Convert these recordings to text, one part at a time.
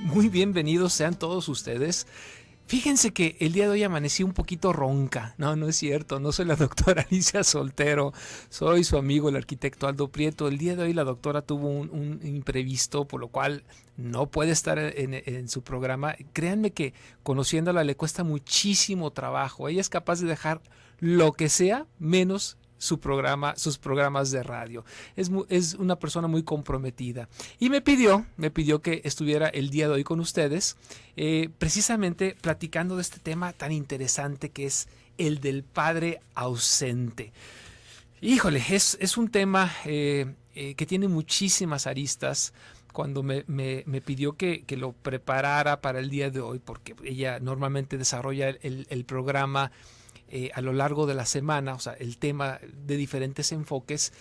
Muy bienvenidos sean todos ustedes. Fíjense que el día de hoy amanecí un poquito ronca. No, no es cierto, no soy la doctora Alicia Soltero, soy su amigo el arquitecto Aldo Prieto. El día de hoy la doctora tuvo un imprevisto, por lo cual no puede estar en su programa. Créanme que conociéndola le cuesta muchísimo trabajo. Ella es capaz de dejar lo que sea menos sus programas de radio. Es una persona muy comprometida y me pidió que estuviera el día de hoy con ustedes, precisamente platicando de este tema tan interesante que es el del padre ausente. Híjole, es un tema que tiene muchísimas aristas. Cuando me pidió que lo preparara para el día de hoy, porque ella normalmente desarrolla el programa a lo largo de la semana, o sea, el tema de diferentes enfoques,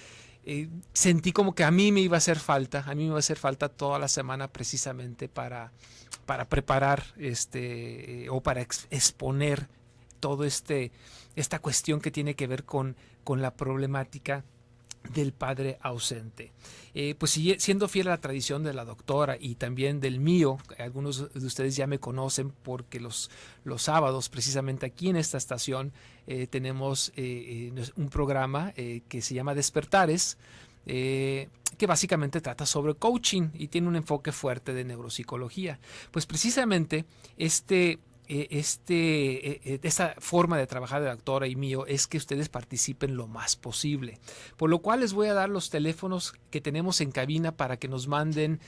sentí como que a mí me iba a hacer falta toda la semana precisamente para preparar o para exponer todo esta cuestión que tiene que ver con la problemática del padre ausente. Pues siendo fiel a la tradición de la doctora y también del mío, algunos de ustedes ya me conocen porque los sábados, precisamente aquí en esta estación, tenemos un programa que se llama Despertares, que básicamente trata sobre coaching y tiene un enfoque fuerte de neuropsicología. Pues precisamente esta forma de trabajar de la doctora y mío es que ustedes participen lo más posible, por lo cual les voy a dar los teléfonos que tenemos en cabina para que nos manden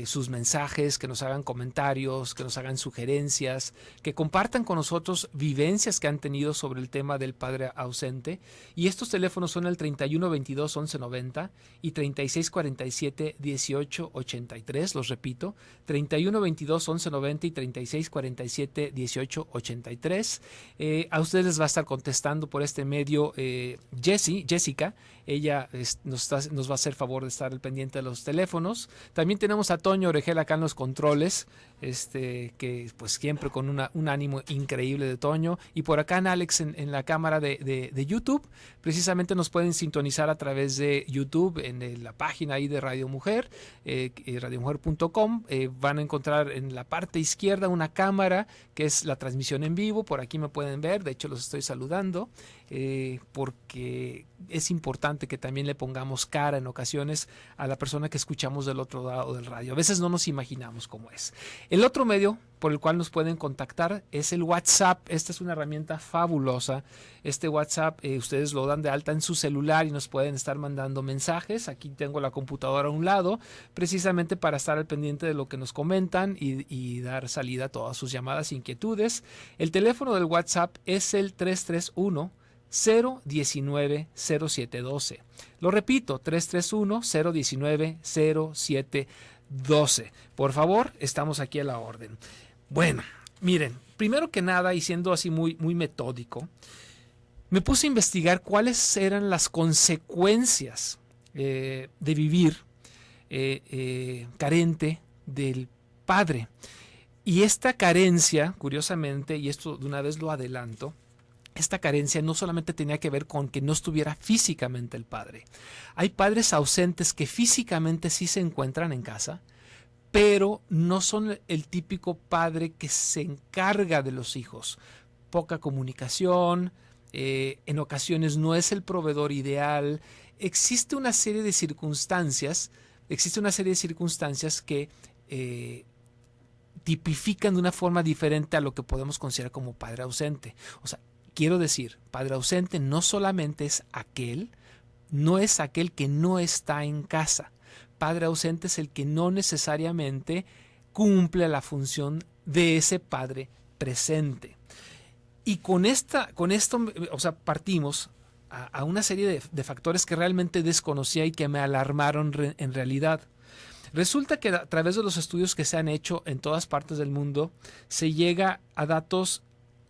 sus mensajes, que nos hagan comentarios, que nos hagan sugerencias, que compartan con nosotros vivencias que han tenido sobre el tema del padre ausente. Y estos teléfonos son el 31 22 11 90 y 36 47 18 83. Los repito, 31 22 11 90 y 36 47 18 83. A ustedes les va a estar contestando por este medio Jessica. Ella nos va a hacer favor de estar al pendiente de los teléfonos. También tenemos a Toño Oregel acá en los controles, que pues siempre con un ánimo increíble de Toño. Y por acá en Alex en la cámara de YouTube, precisamente nos pueden sintonizar a través de YouTube en la página ahí de Radio Mujer, radiomujer.com. Van a encontrar en la parte izquierda una cámara que es la transmisión en vivo. Por aquí me pueden ver, de hecho los estoy saludando, porque es importante que también le pongamos cara en ocasiones a la persona que escuchamos del otro lado del radio. A veces no nos imaginamos cómo es. El otro medio por el cual nos pueden contactar es el WhatsApp. Esta es una herramienta fabulosa. Este WhatsApp ustedes lo dan de alta en su celular y nos pueden estar mandando mensajes. Aquí tengo la computadora a un lado, precisamente para estar al pendiente de lo que nos comentan y dar salida a todas sus llamadas e inquietudes. El teléfono del WhatsApp es el 331 019 0712. Lo repito, 331 019 0712. Por favor, estamos aquí a la orden. Bueno, miren, primero que nada, y siendo así muy metódico, me puse a investigar cuáles eran las consecuencias de vivir carente del padre. Y esta carencia, curiosamente, y esto de una vez lo adelanto, esta carencia no solamente tenía que ver con que no estuviera físicamente el padre. Hay padres ausentes que físicamente sí se encuentran en casa, pero no son el típico padre que se encarga de los hijos. Poca comunicación, en ocasiones no es el proveedor ideal. Existe una serie de circunstancias que tipifican de una forma diferente a lo que podemos considerar como padre ausente. O sea, quiero decir, padre ausente no solamente es aquel que no está en casa. Padre ausente es el que no necesariamente cumple la función de ese padre presente. Y con esto, o sea, partimos a una serie de factores que realmente desconocía y que me alarmaron en realidad. Resulta que a través de los estudios que se han hecho en todas partes del mundo, se llega a datos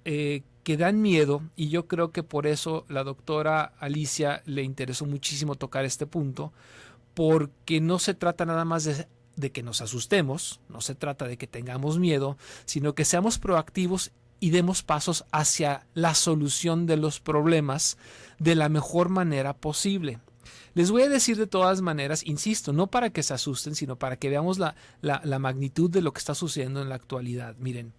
que dan miedo, y yo creo que por eso la doctora Alicia le interesó muchísimo tocar este punto, porque no se trata nada más de que nos asustemos, no se trata de que tengamos miedo, sino que seamos proactivos y demos pasos hacia la solución de los problemas de la mejor manera posible. Les voy a decir de todas maneras, insisto, no para que se asusten, sino para que veamos la magnitud de lo que está sucediendo en la actualidad. Miren,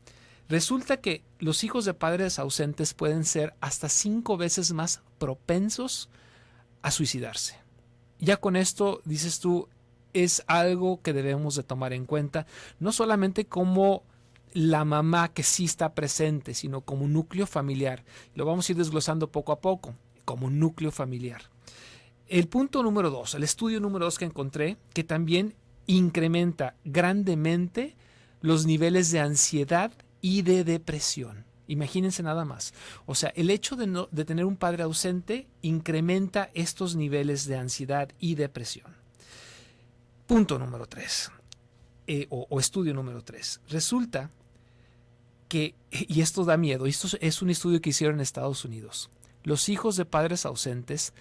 resulta que los hijos de padres ausentes pueden ser hasta 5 veces más propensos a suicidarse. Ya con esto, dices tú, es algo que debemos de tomar en cuenta, no solamente como la mamá que sí está presente, sino como un núcleo familiar. Lo vamos a ir desglosando poco a poco, como un núcleo familiar. El punto número 2, el estudio número 2 que encontré, que también incrementa grandemente los niveles de ansiedad y de depresión. Imagínense nada más. O sea, el hecho de tener un padre ausente incrementa estos niveles de ansiedad y depresión. Punto número 3, o estudio número 3. Resulta que, y esto da miedo, esto es un estudio que hicieron en Estados Unidos, los hijos de padres ausentes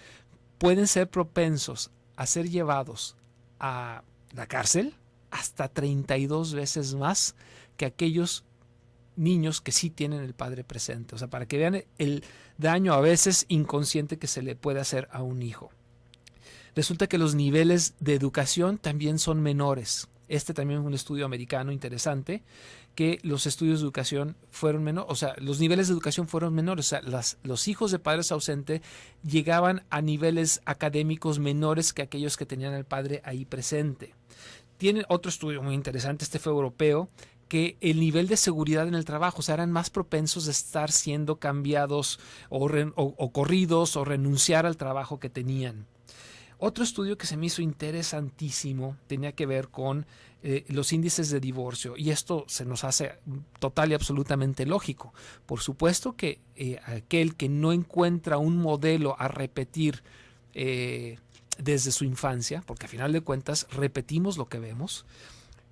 pueden ser propensos a ser llevados a la cárcel hasta 32 veces más que aquellos niños que sí tienen el padre presente. O sea, para que vean el daño a veces inconsciente que se le puede hacer a un hijo. Resulta que los niveles de educación también son menores. Este también es un estudio americano interesante, que los estudios de educación fueron menores, o sea, los niveles de educación fueron menores. O sea, los hijos de padres ausentes llegaban a niveles académicos menores que aquellos que tenían al padre ahí presente. Tiene otro estudio muy interesante, este fue europeo, que el nivel de seguridad en el trabajo, o sea, eran más propensos de estar siendo cambiados o corridos o renunciar al trabajo que tenían. Otro estudio que se me hizo interesantísimo tenía que ver con los índices de divorcio, y esto se nos hace total y absolutamente lógico. Por supuesto que aquel que no encuentra un modelo a repetir desde su infancia, porque a final de cuentas repetimos lo que vemos,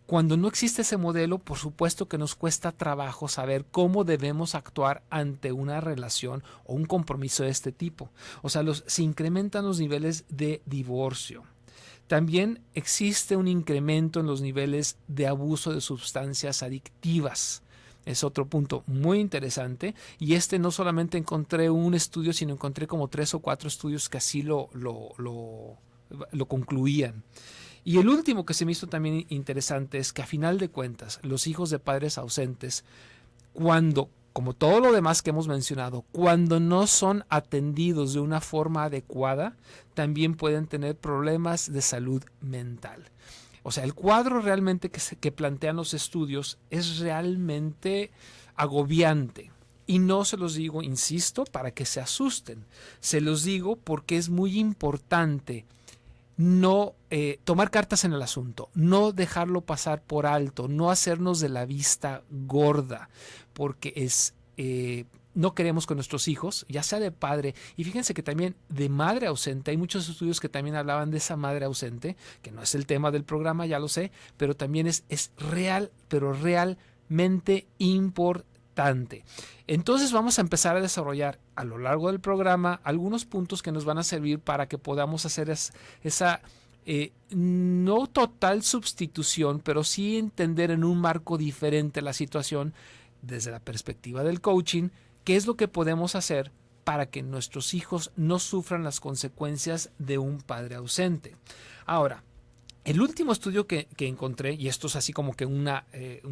cuando no existe ese modelo, por supuesto que nos cuesta trabajo saber cómo debemos actuar ante una relación o un compromiso de este tipo. O sea, se incrementan los niveles de divorcio. También existe un incremento en los niveles de abuso de sustancias adictivas. Es otro punto muy interesante, y no solamente encontré un estudio, sino encontré como 3 o 4 estudios que así lo concluían. Y el último que se me hizo también interesante es que a final de cuentas los hijos de padres ausentes, cuando, como todo lo demás que hemos mencionado, cuando no son atendidos de una forma adecuada, también pueden tener problemas de salud mental. O sea, el cuadro realmente que plantean los estudios es realmente agobiante. Y no se los digo, insisto, para que se asusten. Se los digo porque es muy importante no tomar cartas en el asunto, no dejarlo pasar por alto, no hacernos de la vista gorda, porque no queremos que nuestros hijos, ya sea de padre, y fíjense que también de madre ausente, hay muchos estudios que también hablaban de esa madre ausente, que no es el tema del programa, ya lo sé, pero también es real, pero realmente importante. Entonces vamos a empezar a desarrollar a lo largo del programa algunos puntos que nos van a servir para que podamos hacer esa no total sustitución, pero sí entender en un marco diferente la situación desde la perspectiva del coaching, qué es lo que podemos hacer para que nuestros hijos no sufran las consecuencias de un padre ausente. Ahora, el último estudio que encontré, y esto es así como que un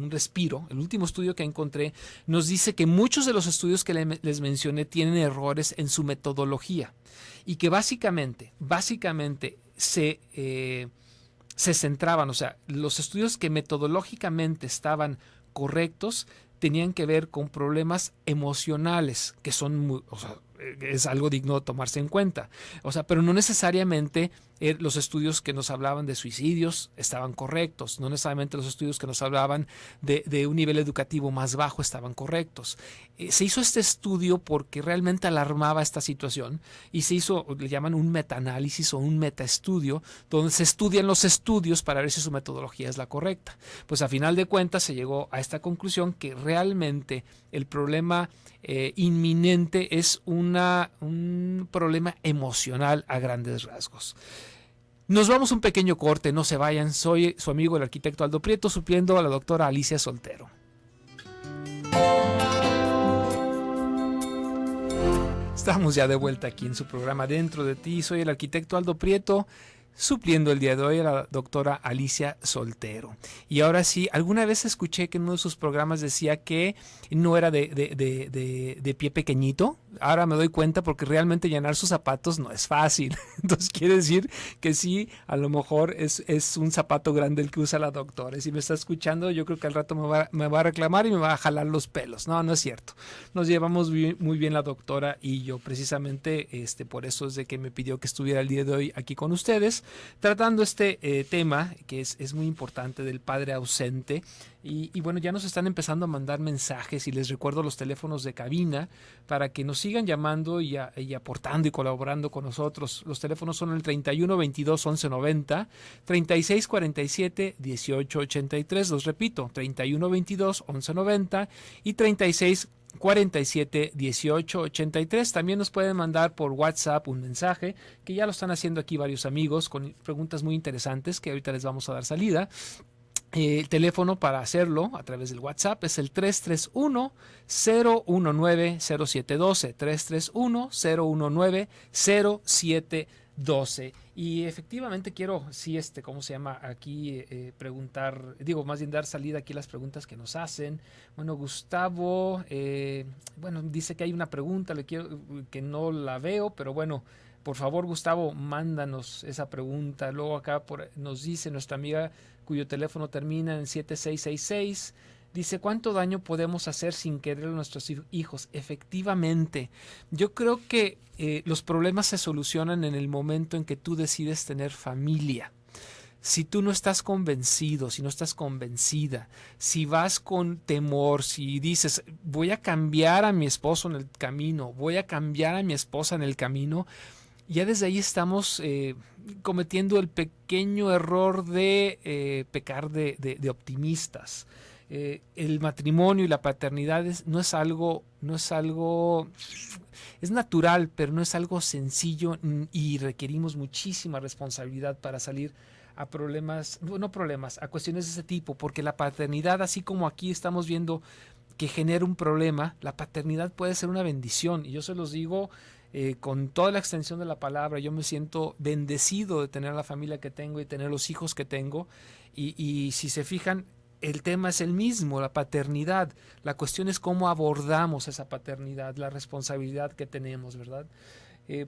respiro, el último estudio que encontré nos dice que muchos de los estudios que les mencioné tienen errores en su metodología, y que básicamente se centraban, o sea, los estudios que metodológicamente estaban correctos tenían que ver con problemas emocionales, que son es algo digno de tomarse en cuenta. O sea, pero no necesariamente los estudios que nos hablaban de suicidios estaban correctos, no necesariamente los estudios que nos hablaban de un nivel educativo más bajo estaban correctos. Se hizo este estudio porque realmente alarmaba esta situación, y se hizo, le llaman un metaanálisis o un metaestudio, donde se estudian los estudios para ver si su metodología es la correcta. Pues a final de cuentas se llegó a esta conclusión que realmente el problema inminente es un problema emocional a grandes rasgos. Nos vamos a un pequeño corte, no se vayan. Soy su amigo el arquitecto Aldo Prieto, supliendo a la doctora Alicia Soltero. Estamos ya de vuelta aquí en su programa Dentro de Ti. Soy el arquitecto Aldo Prieto, supliendo el día de hoy a la doctora Alicia Soltero. Y ahora sí, alguna vez escuché que en uno de sus programas decía que no era de pie pequeñito. Ahora me doy cuenta porque realmente llenar sus zapatos no es fácil. Entonces quiere decir que sí, a lo mejor es un zapato grande el que usa la doctora. Y si me está escuchando, yo creo que al rato me va a reclamar y me va a jalar los pelos. No, no es cierto. Nos llevamos muy bien la doctora y yo precisamente por eso es de que me pidió que estuviera el día de hoy aquí con ustedes, tratando este tema que es muy importante del padre ausente. Y bueno, ya nos están empezando a mandar mensajes y les recuerdo los teléfonos de cabina para que nos sigan llamando y aportando y colaborando con nosotros. Los teléfonos son el 31 22 11 90, 36 47 18 83. Los repito, 31 22 11 90 y 36 47 18 83. También nos pueden mandar por WhatsApp un mensaje, que ya lo están haciendo aquí varios amigos con preguntas muy interesantes que ahorita les vamos a dar salida. El teléfono para hacerlo a través del WhatsApp es el 331-019-0712, 331-019-0712. Y efectivamente quiero, sí, ¿cómo se llama? Aquí preguntar, digo, más bien dar salida aquí a las preguntas que nos hacen. Bueno, Gustavo, bueno, dice que hay una pregunta, que no la veo, pero bueno, por favor, Gustavo, mándanos esa pregunta. Luego acá nos dice nuestra amiga cuyo teléfono termina en 7666. Dice, ¿cuánto daño podemos hacer sin querer a nuestros hijos? Efectivamente, yo creo que los problemas se solucionan en el momento en que tú decides tener familia. Si tú no estás convencido, si no estás convencida, si vas con temor, si dices, voy a cambiar a mi esposo en el camino, voy a cambiar a mi esposa en el camino, ya desde ahí estamos cometiendo el pequeño error de pecar de optimistas. El matrimonio y la paternidad no es algo, es natural, pero no es algo sencillo y requerimos muchísima responsabilidad para salir a a cuestiones de ese tipo, porque la paternidad, así como aquí estamos viendo que genera un problema, la paternidad puede ser una bendición, y yo se los digo con toda la extensión de la palabra. Yo me siento bendecido de tener la familia que tengo y tener los hijos que tengo, y si se fijan, el tema es el mismo, la paternidad. La cuestión es cómo abordamos esa paternidad, la responsabilidad que tenemos, ¿verdad?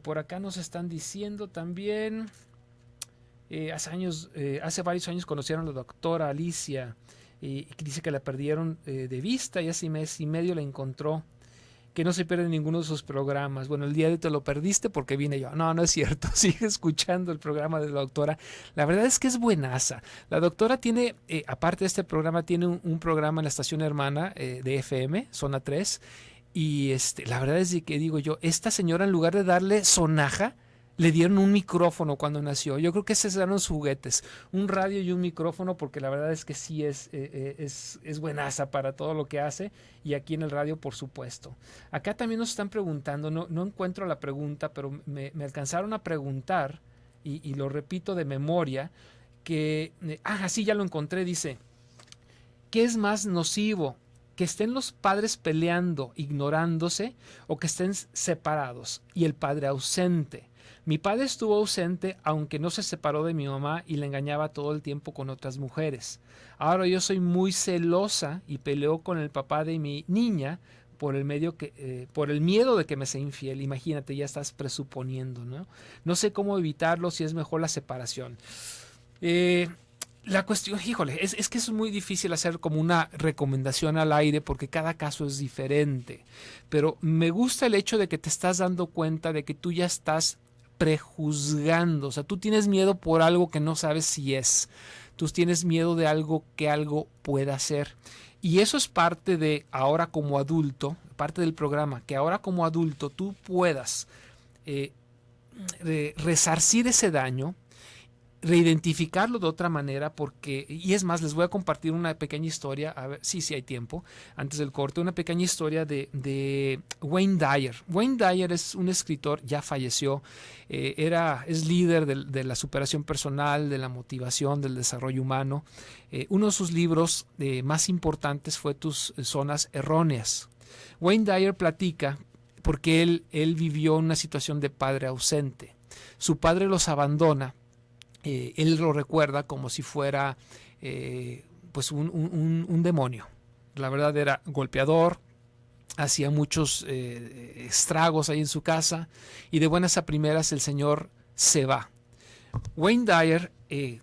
Por acá nos están diciendo también, hace varios años conocieron a la doctora Alicia, y dice que la perdieron de vista, y hace mes y medio la encontró, que no se pierde ninguno de sus programas. Bueno, el día de hoy te lo perdiste porque vine yo. No, no es cierto. Sigue escuchando el programa de la doctora. La verdad es que es buenaza. La doctora tiene, aparte de este programa, tiene un programa en la estación hermana de FM, Zona 3. Y la verdad es que digo yo, esta señora, en lugar de darle sonaja, le dieron un micrófono cuando nació. Yo creo que esos eran los juguetes, un radio y un micrófono, porque la verdad es que sí es buenaza para todo lo que hace, y aquí en el radio, por supuesto. Acá también nos están preguntando, no encuentro la pregunta, pero me alcanzaron a preguntar, y lo repito de memoria, que, sí, ya lo encontré, dice, ¿qué es más nocivo? ¿Que estén los padres peleando, ignorándose, o que estén separados y el padre ausente? Mi padre estuvo ausente, aunque no se separó de mi mamá, y la engañaba todo el tiempo con otras mujeres. Ahora yo soy muy celosa y peleo con el papá de mi niña por el miedo de que me sea infiel. Imagínate, ya estás presuponiendo, ¿no? No sé cómo evitarlo, si es mejor la separación. La cuestión, híjole, es que es muy difícil hacer como una recomendación al aire, porque cada caso es diferente. Pero me gusta el hecho de que te estás dando cuenta de que tú ya estás prejuzgando. O sea, tú tienes miedo por algo que no sabes si es. Tú tienes miedo de algo que algo pueda ser. Y eso es parte de ahora como adulto, parte del programa, que ahora como adulto tú puedas resarcir ese daño, reidentificarlo de otra manera, y es más, les voy a compartir una pequeña historia, a ver si hay tiempo, antes del corte, una pequeña historia de Wayne Dyer. Wayne Dyer es un escritor, ya falleció, es líder de la superación personal, de la motivación, del desarrollo humano. Uno de sus libros más importantes fue Tus zonas erróneas. Wayne Dyer platica porque él vivió una situación de padre ausente. Su padre los abandona, él lo recuerda como si fuera pues un demonio. La verdad era golpeador, hacía muchos estragos ahí en su casa, y de buenas a primeras el señor se va. Wayne Dyer,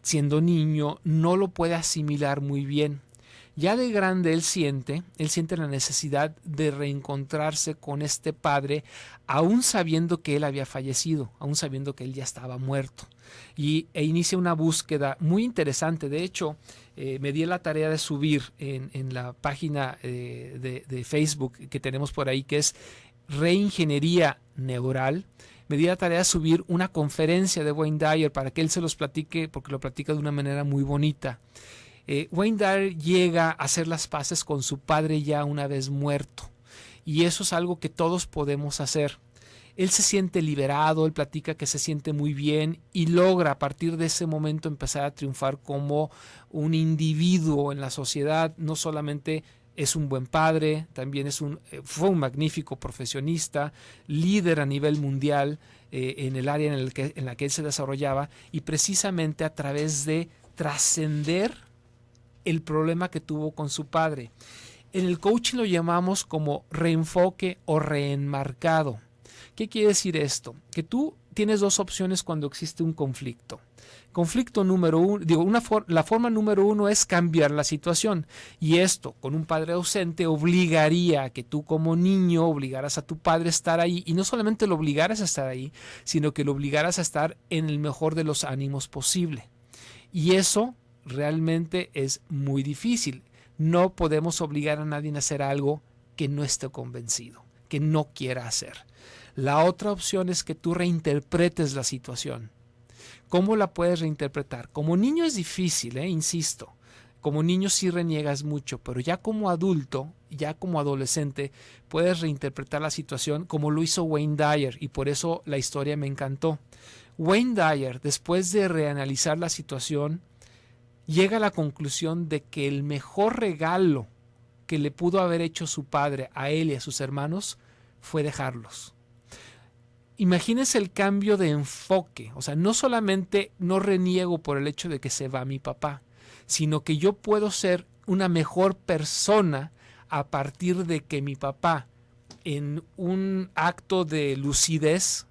siendo niño, no lo puede asimilar muy bien. Ya de grande él siente la necesidad de reencontrarse con este padre, aún sabiendo que él había fallecido, aún sabiendo que él ya estaba muerto. E inicia una búsqueda muy interesante. De hecho, me di la tarea de subir en la página de Facebook que tenemos por ahí, que es Reingeniería Neural. Me di la tarea de subir una conferencia de Wayne Dyer para que él se los platique, porque lo platica de una manera muy bonita. Wayne Dyer llega a hacer las paces con su padre ya una vez muerto, y eso es algo que todos podemos hacer. Él se siente liberado, él platica que se siente muy bien y logra a partir de ese momento empezar a triunfar como un individuo en la sociedad. No solamente es un buen padre, también fue un magnífico profesionista, líder a nivel mundial en el área en la que él se desarrollaba, y precisamente a través de trascender el problema que tuvo con su padre. En el coaching lo llamamos como reenfoque o reenmarcado. ¿Qué quiere decir esto? Que tú tienes dos opciones cuando existe un conflicto. Conflicto número uno, la forma número uno es cambiar la situación, y esto con un padre ausente obligaría a que tú como niño obligaras a tu padre a estar ahí, y no solamente lo obligaras a estar ahí, sino que lo obligaras a estar en el mejor de los ánimos posible. Y eso realmente es muy difícil. No podemos obligar a nadie a hacer algo que no esté convencido, que no quiera hacer. La otra opción es que tú reinterpretes la situación. ¿Cómo la puedes reinterpretar? Como niño es difícil, insisto. Como niño sí reniegas mucho, pero ya como adulto, ya como adolescente, puedes reinterpretar la situación como lo hizo Wayne Dyer, y por eso la historia me encantó. Wayne Dyer, después de reanalizar la situación, llega a la conclusión de que el mejor regalo que le pudo haber hecho su padre a él y a sus hermanos fue dejarlos. Imagínense el cambio de enfoque. O sea, no solamente no reniego por el hecho de que se va mi papá, sino que yo puedo ser una mejor persona a partir de que mi papá, en un acto de lucidez,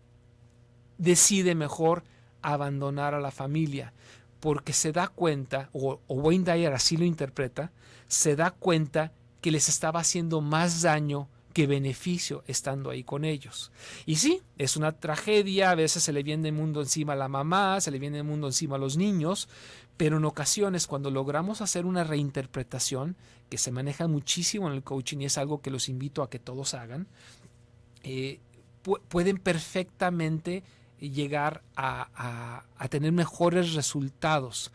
decide mejor abandonar a la familia, porque se da cuenta, o Wayne Dyer así lo interpreta, se da cuenta que les estaba haciendo más daño que beneficio estando ahí con ellos. Y sí, es una tragedia, a veces se le viene el mundo encima a la mamá, se le viene el mundo encima a los niños, pero en ocasiones cuando logramos hacer una reinterpretación, que se maneja muchísimo en el coaching y es algo que los invito a que todos hagan, pueden perfectamente llegar a tener mejores resultados.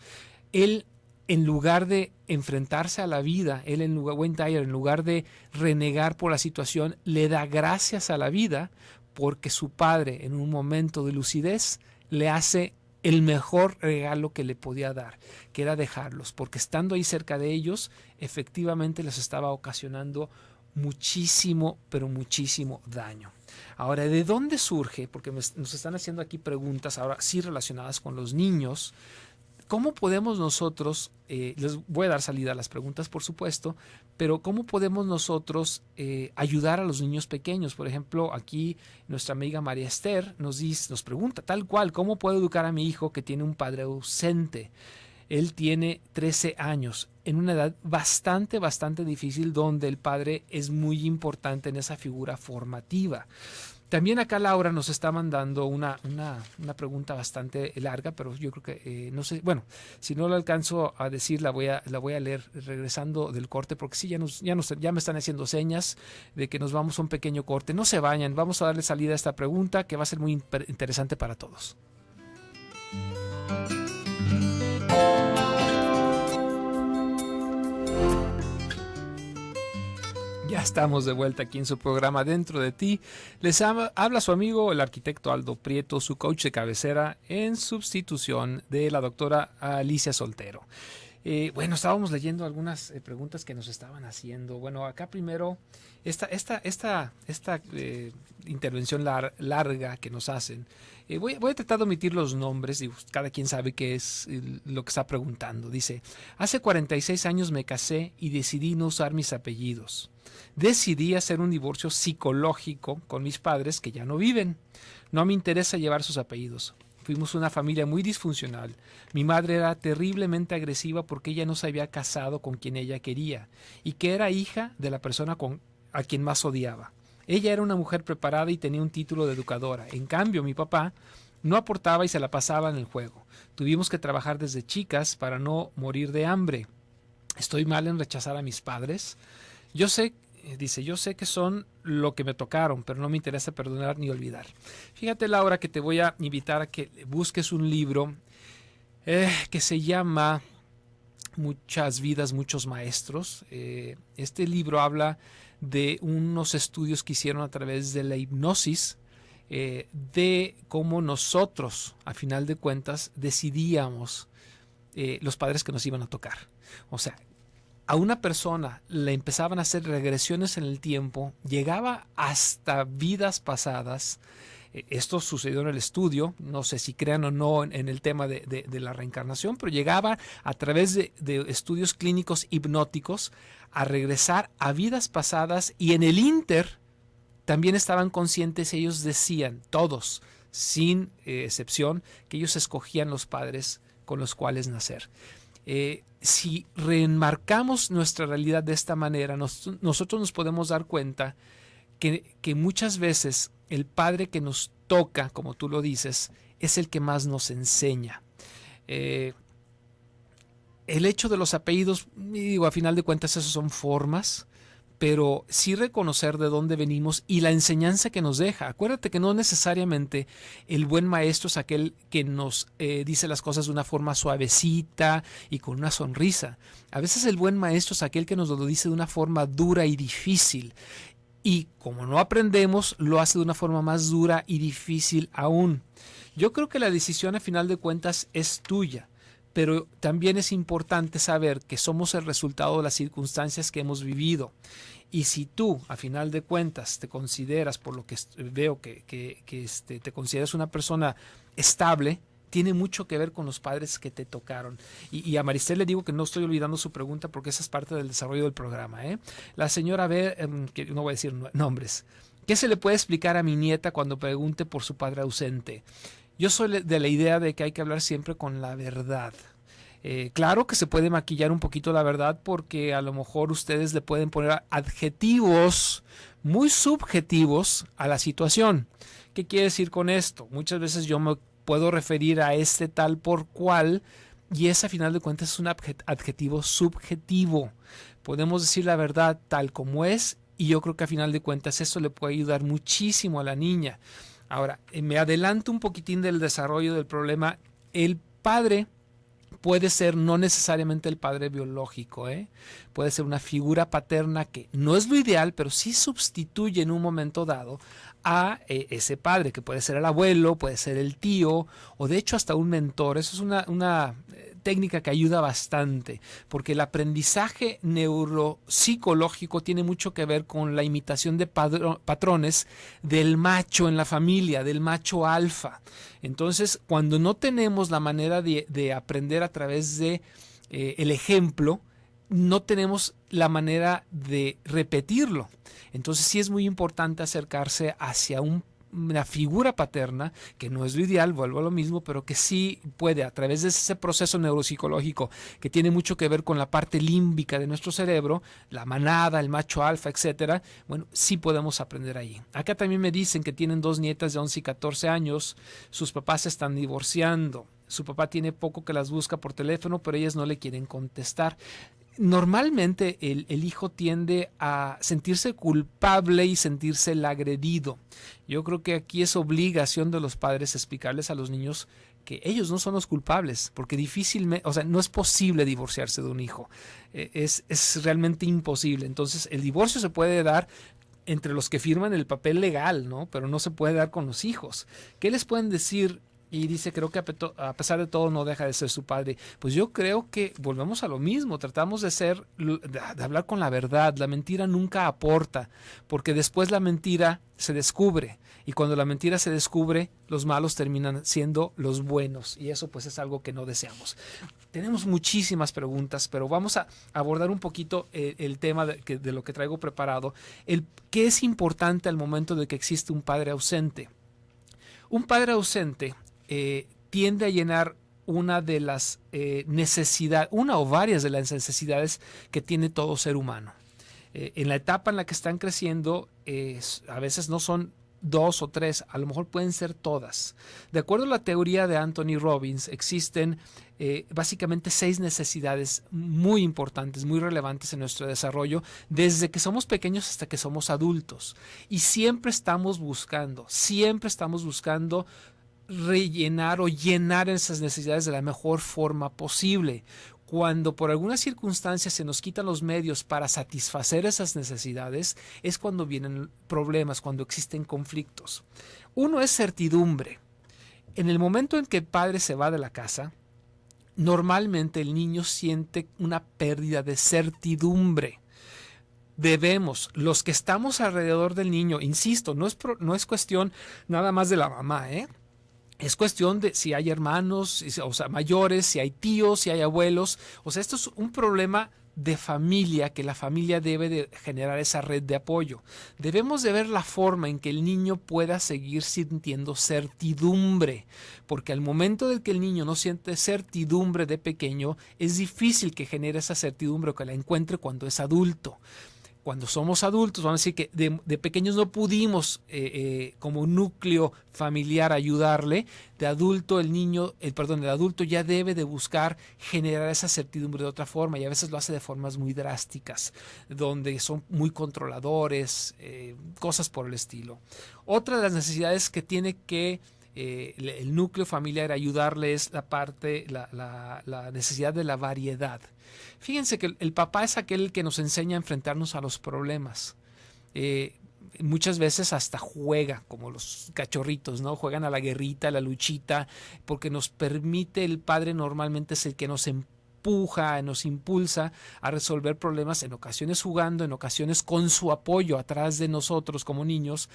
Él, en lugar de enfrentarse a la vida, Wayne Dyer, en lugar de renegar por la situación, le da gracias a la vida porque su padre, en un momento de lucidez, le hace el mejor regalo que le podía dar, que era dejarlos, porque estando ahí cerca de ellos, efectivamente les estaba ocasionando muchísimo, pero muchísimo daño. Ahora, ¿de dónde surge? Porque nos están haciendo aquí preguntas ahora sí relacionadas con los niños. ¿Cómo podemos nosotros, les voy a dar salida a las preguntas por supuesto, pero cómo podemos nosotros ayudar a los niños pequeños? Por ejemplo, aquí nuestra amiga María Esther nos pregunta tal cual, ¿cómo puedo educar a mi hijo que tiene un padre ausente? Él tiene 13 años, en una edad bastante difícil, donde el padre es muy importante en esa figura formativa. También acá Laura nos está mandando una pregunta bastante larga, pero yo creo que no sé, bueno, si no lo alcanzo a decir, la voy a leer regresando del corte, porque sí, ya me están haciendo señas de que nos vamos a un pequeño corte. No se vayan, vamos a darle salida a esta pregunta que va a ser muy interesante para todos. Ya estamos de vuelta aquí en su programa Dentro de Ti. Les habla su amigo el arquitecto Aldo Prieto, su coach de cabecera en sustitución de la doctora Alicia Soltero. Bueno, estábamos leyendo algunas preguntas que nos estaban haciendo. Bueno, acá primero, esta intervención larga que nos hacen. Voy a tratar de omitir los nombres y cada quien sabe qué es lo que está preguntando. Dice, hace 46 años me casé y decidí no usar mis apellidos. Decidí hacer un divorcio psicológico con mis padres que ya no viven. No me interesa llevar sus apellidos. Fuimos una familia muy disfuncional. Mi madre era terriblemente agresiva porque ella no se había casado con quien ella quería y que era hija de la persona a quien más odiaba. Ella era una mujer preparada y tenía un título de educadora. En cambio, mi papá no aportaba y se la pasaba en el juego. Tuvimos que trabajar desde chicas para no morir de hambre. ¿Estoy mal en rechazar a mis padres? Yo sé, dice, yo sé que son lo que me tocaron, pero no me interesa perdonar ni olvidar. Fíjate, Laura, que te voy a invitar a que busques un libro que se llama Muchas vidas, muchos maestros. Este libro habla de unos estudios que hicieron a través de la hipnosis, de cómo nosotros, a final de cuentas, decidíamos los padres que nos iban a tocar. O sea, a una persona le empezaban a hacer regresiones en el tiempo, llegaba hasta vidas pasadas. Esto sucedió en el estudio, no sé si crean o no en el tema de la reencarnación, pero llegaba a través de estudios clínicos hipnóticos a regresar a vidas pasadas y en el inter también estaban conscientes, ellos decían, todos, sin excepción, que ellos escogían los padres con los cuales nacer. Si reenmarcamos nuestra realidad de esta manera, nosotros nos podemos dar cuenta que muchas veces el padre que nos toca, como tú lo dices, es el que más nos enseña. El hecho de los apellidos, digo, a final de cuentas, esos son formas, pero sí reconocer de dónde venimos y la enseñanza que nos deja. Acuérdate que no necesariamente el buen maestro es aquel que nos dice las cosas de una forma suavecita y con una sonrisa. A veces el buen maestro es aquel que nos lo dice de una forma dura y difícil. Y como no aprendemos, lo hace de una forma más dura y difícil aún. Yo creo que la decisión a final de cuentas es tuya, pero también es importante saber que somos el resultado de las circunstancias que hemos vivido. Y si tú, a final de cuentas, te consideras, por lo que veo que te consideras una persona estable, tiene mucho que ver con los padres que te tocaron. Y a Maristel le digo que no estoy olvidando su pregunta porque esa es parte del desarrollo del programa. La señora B, que no voy a decir nombres, ¿qué se le puede explicar a mi nieta cuando pregunte por su padre ausente? Yo soy de la idea de que hay que hablar siempre con la verdad. Claro que se puede maquillar un poquito la verdad porque a lo mejor ustedes le pueden poner adjetivos muy subjetivos a la situación. ¿Qué quiere decir con esto? Muchas veces yo me puedo referir a este tal por cual y ese a final de cuentas es un adjetivo subjetivo. Podemos decir la verdad tal como es y yo creo que a final de cuentas eso le puede ayudar muchísimo a la niña. Ahora, me adelanto un poquitín del desarrollo del problema. El padre puede ser no necesariamente el padre biológico, puede ser una figura paterna que no es lo ideal, pero sí sustituye en un momento dado a ese padre, que puede ser el abuelo, puede ser el tío, o de hecho hasta un mentor. Eso es una técnica que ayuda bastante, porque el aprendizaje neuropsicológico tiene mucho que ver con la imitación de patrones del macho en la familia, del macho alfa. Entonces, cuando no tenemos la manera de aprender a través de el ejemplo, no tenemos la manera de repetirlo. Entonces sí es muy importante acercarse hacia una figura paterna, que no es lo ideal, vuelvo a lo mismo, pero que sí puede, a través de ese proceso neuropsicológico que tiene mucho que ver con la parte límbica de nuestro cerebro, la manada, el macho alfa, etcétera, bueno, sí podemos aprender ahí. Acá también me dicen que tienen 2 nietas de 11 y 14 años, sus papás se están divorciando, su papá tiene poco que las busca por teléfono, pero ellas no le quieren contestar. Normalmente el hijo tiende a sentirse culpable y sentirse el agredido. Yo creo que aquí es obligación de los padres explicarles a los niños que ellos no son los culpables, porque difícilmente, o sea, no es posible divorciarse de un hijo. Es realmente imposible. Entonces, el divorcio se puede dar entre los que firman el papel legal, ¿no? Pero no se puede dar con los hijos. ¿Qué les pueden decir Y dice, creo que a pesar de todo no deja de ser su padre. Pues yo creo que volvemos a lo mismo, tratamos de hablar con la verdad. La mentira nunca aporta, porque después la mentira se descubre. Y cuando la mentira se descubre, los malos terminan siendo los buenos. Y eso pues es algo que no deseamos. Tenemos muchísimas preguntas, pero vamos a abordar un poquito el tema de lo que traigo preparado. ¿Qué es importante al momento de que existe un padre ausente? Un padre ausente tiende a llenar una de las necesidades, una o varias de las necesidades que tiene todo ser humano. En la etapa en la que están creciendo, a veces no son 2 o 3, a lo mejor pueden ser todas. De acuerdo a la teoría de Anthony Robbins, existen básicamente 6 necesidades muy importantes, muy relevantes en nuestro desarrollo, desde que somos pequeños hasta que somos adultos. Y siempre estamos buscando rellenar o llenar esas necesidades de la mejor forma posible. Cuando por alguna circunstancia se nos quitan los medios para satisfacer esas necesidades, es cuando vienen problemas, cuando existen conflictos. Uno es certidumbre. En el momento en que el padre se va de la casa, normalmente el niño siente una pérdida de certidumbre. Los que estamos alrededor del niño, insisto, no es cuestión nada más de la mamá, es cuestión de si hay hermanos, o sea, mayores, si hay tíos, si hay abuelos. O sea, esto es un problema de familia, que la familia debe de generar esa red de apoyo. Debemos de ver la forma en que el niño pueda seguir sintiendo certidumbre, porque al momento de que el niño no siente certidumbre de pequeño, es difícil que genere esa certidumbre o que la encuentre cuando es adulto. Cuando somos adultos, vamos a decir que de pequeños no pudimos como núcleo familiar ayudarle. De adulto el adulto ya debe de buscar generar esa certidumbre de otra forma, y a veces lo hace de formas muy drásticas, donde son muy controladores, cosas por el estilo. Otra de las necesidades que tiene que el núcleo familiar ayudarle es la necesidad de la variedad. Fíjense que el papá es aquel que nos enseña a enfrentarnos a los problemas. Muchas veces hasta juega, como los cachorritos, ¿no? Juegan a la guerrita, a la luchita, porque nos permite, el padre normalmente es el que nos empuja, nos impulsa a resolver problemas, en ocasiones jugando, en ocasiones con su apoyo atrás de nosotros como niños,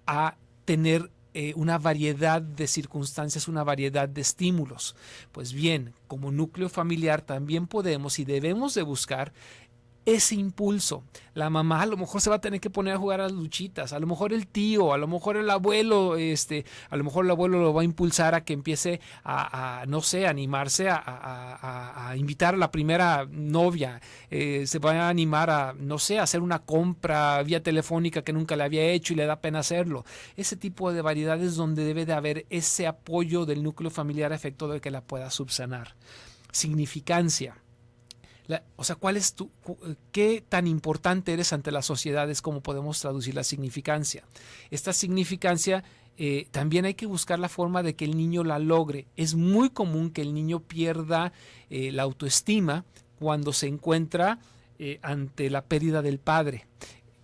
a tener una variedad de circunstancias, una variedad de estímulos. Pues bien, como núcleo familiar también podemos y debemos de buscar ese impulso. La mamá a lo mejor se va a tener que poner a jugar a las luchitas, a lo mejor el tío, a lo mejor el abuelo, a lo mejor el abuelo lo va a impulsar a que empiece no sé, animarse a invitar a la primera novia, se va a animar a, no sé, a hacer una compra vía telefónica que nunca le había hecho y le da pena hacerlo. Ese tipo de variedades donde debe de haber ese apoyo del núcleo familiar a efecto de que la pueda subsanar. Significancia. O sea, ¿qué tan importante eres ante las sociedades? ¿Cómo podemos traducir la significancia? Esta significancia también hay que buscar la forma de que el niño la logre. Es muy común que el niño pierda la autoestima cuando se encuentra ante la pérdida del padre.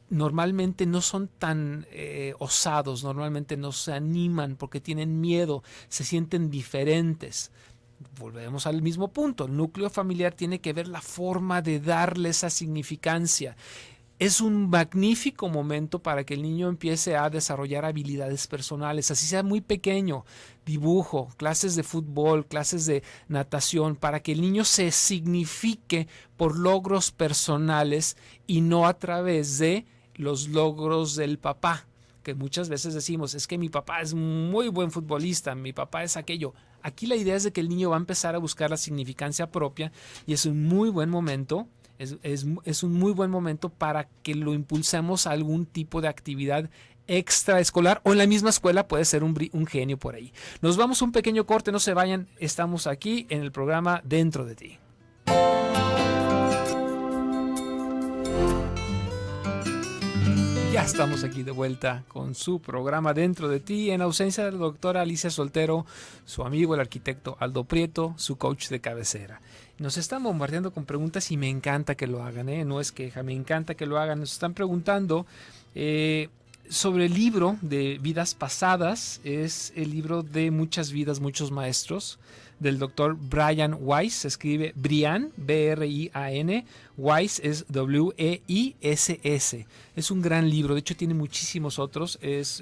Normalmente no son tan osados, normalmente no se animan porque tienen miedo, se sienten diferentes. Volvemos al mismo punto, el núcleo familiar tiene que ver la forma de darle esa significancia. Es un magnífico momento para que el niño empiece a desarrollar habilidades personales, así sea muy pequeño, dibujo, clases de fútbol, clases de natación, para que el niño se signifique por logros personales y no a través de los logros del papá, que muchas veces decimos, es que mi papá es muy buen futbolista, mi papá es aquello. Aquí la idea es de que el niño va a empezar a buscar la significancia propia y es un muy buen momento, es un muy buen momento para que lo impulsemos a algún tipo de actividad extraescolar, o en la misma escuela puede ser un genio por ahí. Nos vamos a un pequeño corte, no se vayan, estamos aquí en el programa Dentro de Ti. Ya estamos aquí de vuelta con su programa Dentro de Ti, en ausencia de la doctora Alicia Soltero, su amigo el arquitecto Aldo Prieto, su coach de cabecera. Nos están bombardeando con preguntas y me encanta que lo hagan, no es queja, me encanta que lo hagan. Nos están preguntando sobre el libro de Vidas Pasadas, es el libro de Muchas vidas, muchos maestros, del doctor Brian Weiss. Se escribe Brian, B-R-I-A-N, Weiss es W-E-I-S-S. Es un gran libro, de hecho tiene muchísimos otros. Es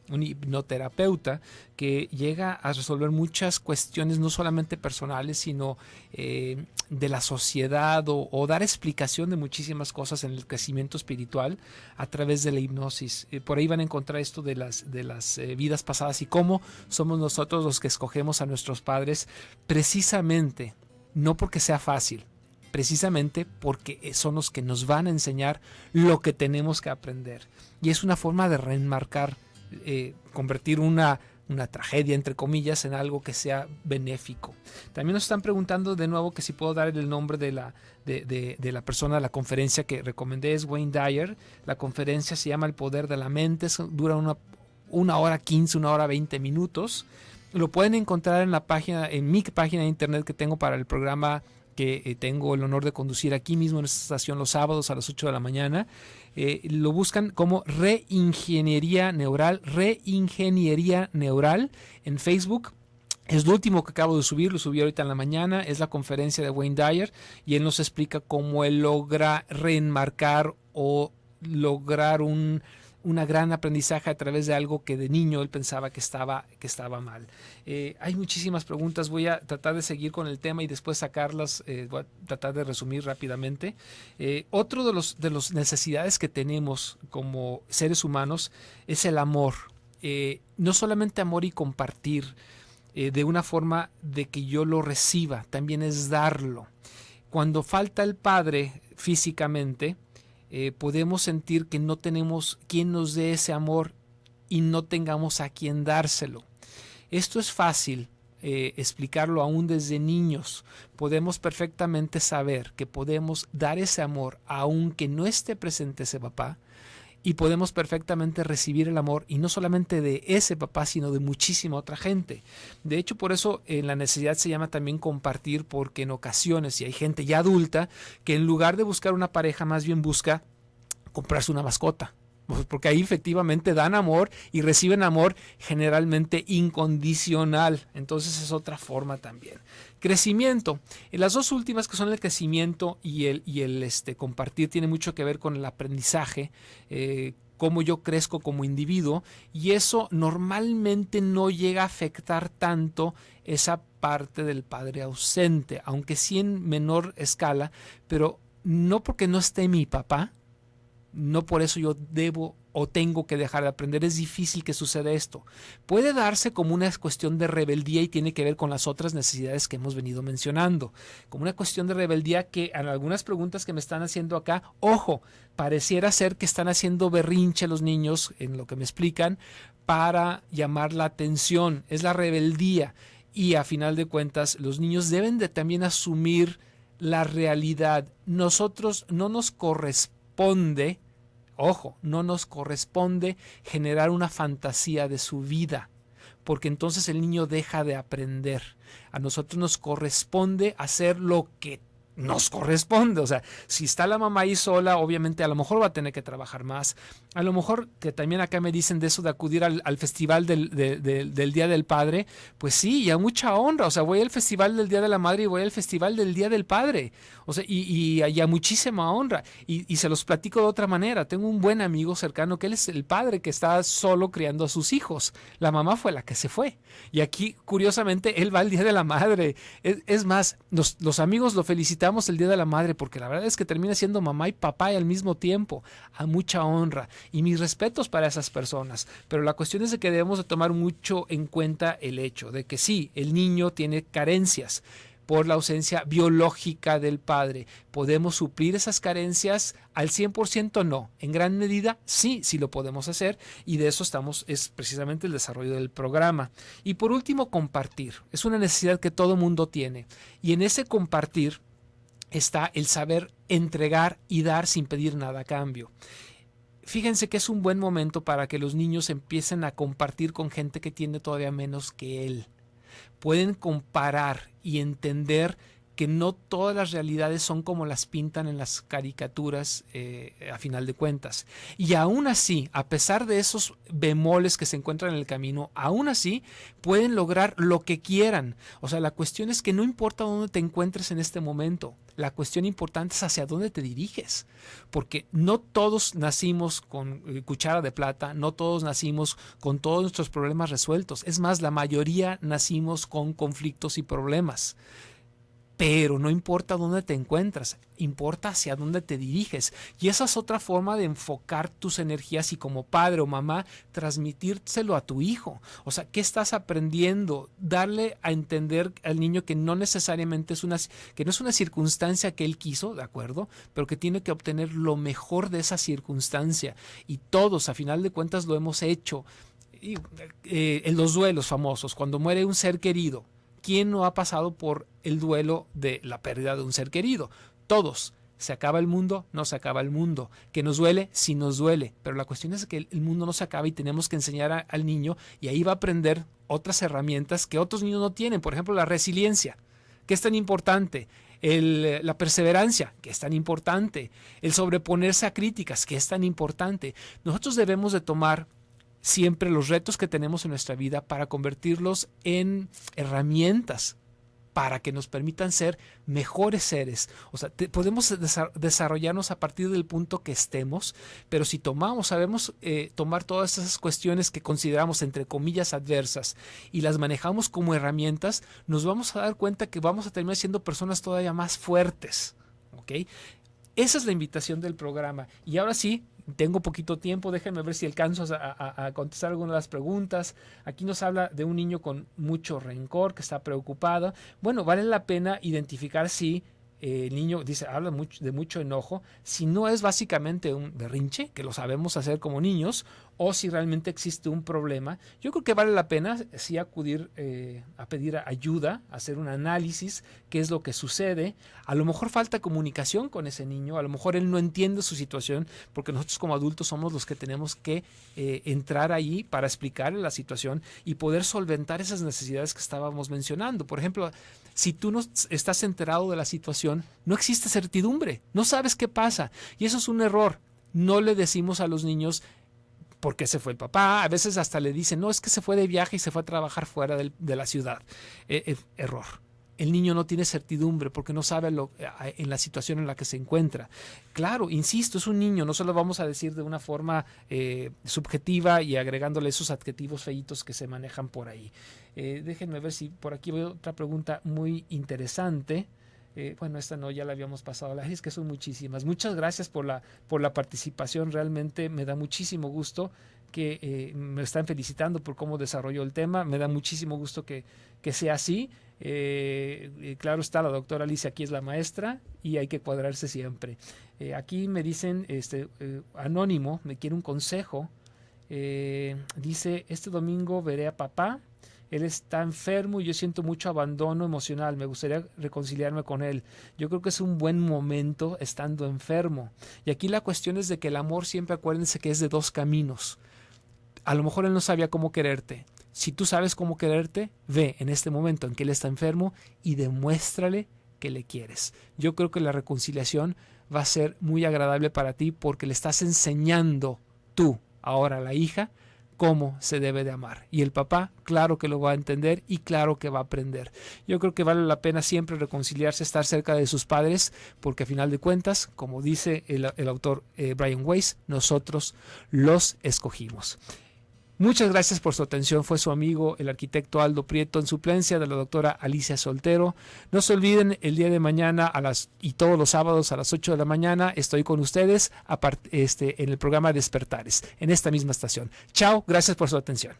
un hipnoterapeuta que llega a resolver muchas cuestiones, no solamente personales, sino de la sociedad, o dar explicación de muchísimas cosas en el crecimiento espiritual a través de la hipnosis. Por ahí van a encontrar esto de las vidas pasadas y cómo somos nosotros los que escogemos a nuestros padres, precisamente, no porque sea fácil, precisamente porque son los que nos van a enseñar lo que tenemos que aprender. Y es una forma de reenmarcar, convertir una tragedia, entre comillas, en algo que sea benéfico. También nos están preguntando de nuevo que si puedo dar el nombre de la persona de la conferencia que recomendé. Es Wayne Dyer. La conferencia se llama El Poder de la Mente. Dura una hora 15, una hora 20 minutos. Lo pueden encontrar en la página, en mi página de internet que tengo para el programa que tengo el honor de conducir aquí mismo en esta estación los sábados a las 8 de la mañana. Lo buscan como Reingeniería Neural en Facebook. Es lo último que acabo de subir, lo subí ahorita en la mañana. Es la conferencia de Wayne Dyer y él nos explica cómo él logra reenmarcar o lograr una gran aprendizaje a través de algo que de niño él pensaba que estaba mal. Hay muchísimas preguntas, voy a tratar de seguir con el tema y después sacarlas, voy a tratar de resumir rápidamente. Otro de las necesidades que tenemos como seres humanos es el amor. No solamente amor y compartir de una forma de que yo lo reciba, también es darlo. Cuando falta el padre físicamente, podemos sentir que no tenemos quien nos dé ese amor y no tengamos a quien dárselo. Esto es fácil explicarlo aún desde niños. Podemos perfectamente saber que podemos dar ese amor aunque no esté presente ese papá, y podemos perfectamente recibir el amor, y no solamente de ese papá, sino de muchísima otra gente. De hecho, por eso la necesidad se llama también compartir, porque en ocasiones, si hay gente ya adulta, que en lugar de buscar una pareja, más bien busca comprarse una mascota. Porque ahí efectivamente dan amor y reciben amor generalmente incondicional. Entonces es otra forma también. Crecimiento. Las dos últimas, que son el crecimiento y el compartir, tiene mucho que ver con el aprendizaje, cómo yo crezco como individuo, y eso normalmente no llega a afectar tanto esa parte del padre ausente, aunque sí en menor escala, pero no porque no esté mi papá, no por eso yo debo o tengo que dejar de aprender. Es difícil que suceda esto. Puede darse como una cuestión de rebeldía y tiene que ver con las otras necesidades que hemos venido mencionando. Como una cuestión de rebeldía que en algunas preguntas que me están haciendo acá, ojo, pareciera ser que están haciendo berrinche los niños en lo que me explican para llamar la atención. Es la rebeldía, y a final de cuentas los niños deben de también asumir la realidad. Nosotros no nos corresponde, ojo, no nos corresponde generar una fantasía de su vida, porque entonces el niño deja de aprender. A nosotros nos corresponde hacer lo que nos corresponde. O sea, si está la mamá ahí sola, obviamente a lo mejor va a tener que trabajar más. A lo mejor, que también acá me dicen de eso de acudir al festival del Día del Padre, pues sí, y a mucha honra. O sea, voy al festival del Día de la Madre y voy al festival del Día del Padre. O sea, y a muchísima honra. Y se los platico de otra manera. Tengo un buen amigo cercano que él es el padre que está solo criando a sus hijos. La mamá fue la que se fue. Y aquí, curiosamente, él va al Día de la Madre. Es más, los amigos lo felicitan el Día de la Madre, porque la verdad es que termina siendo mamá y papá al mismo tiempo, a mucha honra, y mis respetos para esas personas. Pero la cuestión es de que debemos de tomar mucho en cuenta el hecho de que sí, el niño tiene carencias por la ausencia biológica del padre. ¿Podemos suplir esas carencias al 100%? No. En gran medida sí lo podemos hacer, y de eso es precisamente el desarrollo del programa. Y por último, compartir. Es una necesidad que todo mundo tiene, y en ese compartir está el saber entregar y dar sin pedir nada a cambio. Fíjense que es un buen momento para que los niños empiecen a compartir con gente que tiene todavía menos que él. Pueden comparar y entender que no todas las realidades son como las pintan en las caricaturas a final de cuentas. Y aún así, a pesar de esos bemoles que se encuentran en el camino, aún así pueden lograr lo que quieran. O sea, la cuestión es que no importa dónde te encuentres en este momento, la cuestión importante es hacia dónde te diriges, porque no todos nacimos con cuchara de plata, no todos nacimos con todos nuestros problemas resueltos. Es más, la mayoría nacimos con conflictos y problemas. Pero no importa dónde te encuentras, importa hacia dónde te diriges. Y esa es otra forma de enfocar tus energías y como padre o mamá transmitírselo a tu hijo. O sea, ¿qué estás aprendiendo? Darle a entender al niño que no necesariamente que no es una circunstancia que él quiso, ¿de acuerdo? Pero que tiene que obtener lo mejor de esa circunstancia. Y todos, a final de cuentas, lo hemos hecho. En los duelos famosos, cuando muere un ser querido, ¿quién no ha pasado por el duelo de la pérdida de un ser querido? Todos. ¿Se acaba el mundo? No se acaba el mundo. ¿Que nos duele? Sí nos duele. Pero la cuestión es que el mundo no se acaba y tenemos que enseñar al niño y ahí va a aprender otras herramientas que otros niños no tienen. Por ejemplo, la resiliencia, que es tan importante. La perseverancia, que es tan importante. El sobreponerse a críticas, que es tan importante. Nosotros debemos de tomar siempre los retos que tenemos en nuestra vida para convertirlos en herramientas para que nos permitan ser mejores seres. O sea, podemos desarrollarnos a partir del punto que estemos, pero si sabemos tomar todas esas cuestiones que consideramos entre comillas adversas y las manejamos como herramientas, nos vamos a dar cuenta que vamos a terminar siendo personas todavía más fuertes. ¿Ok? Esa es la invitación del programa. Y ahora sí, tengo poquito tiempo, déjenme ver si alcanzo a contestar algunas de las preguntas. Aquí nos habla de un niño con mucho rencor, que está preocupado. Bueno, vale la pena identificar si el niño habla de mucho enojo, si no es básicamente un berrinche, que lo sabemos hacer como niños, o si realmente existe un problema. Yo creo que vale la pena sí acudir a pedir ayuda, hacer un análisis, qué es lo que sucede. A lo mejor falta comunicación con ese niño, a lo mejor él no entiende su situación, porque nosotros como adultos somos los que tenemos que entrar ahí para explicarle la situación y poder solventar esas necesidades que estábamos mencionando. Por ejemplo, si tú no estás enterado de la situación, no existe certidumbre, no sabes qué pasa, y eso es un error. No le decimos a los niños por qué se fue el papá, a veces hasta le dicen, no, es que se fue de viaje y se fue a trabajar fuera de la ciudad. Error. El niño no tiene certidumbre porque no sabe en la situación en la que se encuentra. Claro, insisto, es un niño, no se lo vamos a decir de una forma subjetiva y agregándole esos adjetivos feitos que se manejan por ahí. Déjenme ver si por aquí veo otra pregunta muy interesante. Bueno, esta no, ya la habíamos pasado. Es que son muchísimas. Muchas gracias por la participación. Realmente me da muchísimo gusto que me están felicitando por cómo desarrolló el tema. Me da muchísimo gusto que sea así. Claro está, la doctora Alicia aquí es la maestra y hay que cuadrarse siempre. Aquí me dicen, anónimo, me quiere un consejo. Dice, este domingo veré a papá. Él está enfermo y yo siento mucho abandono emocional. Me gustaría reconciliarme con él. Yo creo que es un buen momento estando enfermo. Y aquí la cuestión es de que el amor siempre acuérdense que es de dos caminos. A lo mejor él no sabía cómo quererte. Si tú sabes cómo quererte, ve en este momento en que él está enfermo y demuéstrale que le quieres. Yo creo que la reconciliación va a ser muy agradable para ti porque le estás enseñando tú ahora a la hija cómo se debe de amar. Y el papá, claro que lo va a entender y claro que va a aprender. Yo creo que vale la pena siempre reconciliarse, estar cerca de sus padres, porque a final de cuentas, como dice el autor Brian Weiss, nosotros los escogimos. Muchas gracias por su atención. Fue su amigo el arquitecto Aldo Prieto en suplencia de la doctora Alicia Soltero. No se olviden, el día de mañana y todos los sábados a las 8 de la mañana estoy con ustedes en el programa Despertares, en esta misma estación. Chao, gracias por su atención.